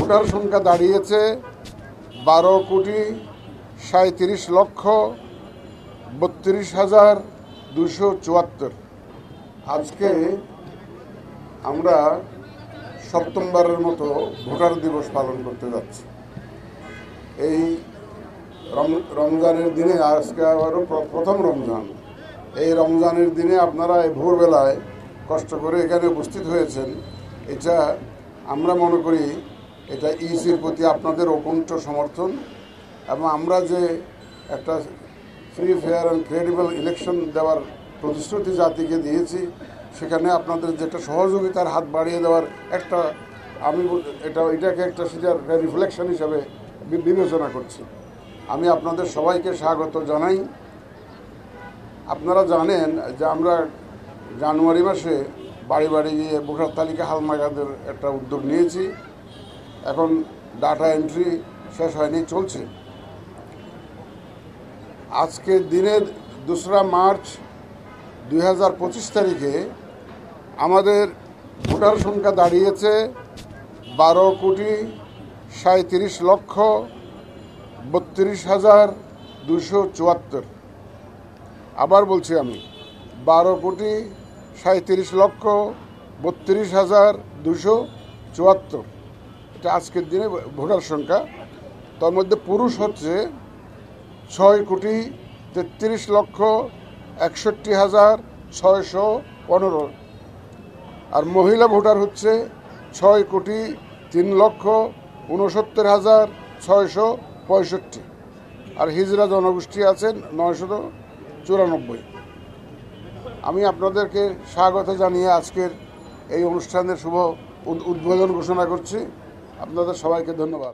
Voter সংখ্যা দাঁড়িয়েছে 12,37,32,74। আজকে আমরা সপ্তমবারের মতো ভোটার দিবস পালন করতে যাচ্ছি। এই রমজানের দিনে আজকে আবারও প্রথম রমজান। এই রমজানের দিনে আপনারা এই ভোরবেলায় কষ্ট করে এখানে উপস্থিত হয়েছেন, এটা আমরা মনে করি এটা ইসির প্রতি আপনাদের অকুণ্ঠ সমর্থন, এবং আমরা যে একটা free fair and credible election দেওয়ার প্রতিশ্রুতি জাতিকে দিয়েছি, সেখানে আপনাদের যেটা সহযোগিতার হাত বাড়িয়ে দেওয়ার একটা এটাকে একটা সেটার রিফ্লেকশন হিসাবে বিবেচনা করছি। আমি আপনাদের সবাইকে স্বাগত জানাই। আপনারা জানেন যে আমরা জানুয়ারি মাসে বাড়ি বাড়ি গিয়ে ভোটার তালিকা হালনাগাদের একটা উদ্যোগ নিয়েছি। এখন ডাটা এন্ট্রি শেষ হয়নি, চলছে। আজকের দিনে 2রা মার্চ 2025 তারিখে আমাদের ভোটার সংখ্যা দাঁড়িয়েছে 12,37,32,74। আবার বলছি আমি, 12,37,32,74। এটা আজকের দিনে ভোটার সংখ্যা। তার মধ্যে পুরুষ হচ্ছে 6,33,61,615, আর মহিলা ভোটার হচ্ছে 6,03,69,665, আর হিজড়া জনগোষ্ঠী আছেন 994। আমি আপনাদেরকে স্বাগত জানিয়ে আজকের এই অনুষ্ঠানের শুভ উদ্বোধন ঘোষণা করছি। আপনাদের সবাইকে ধন্যবাদ।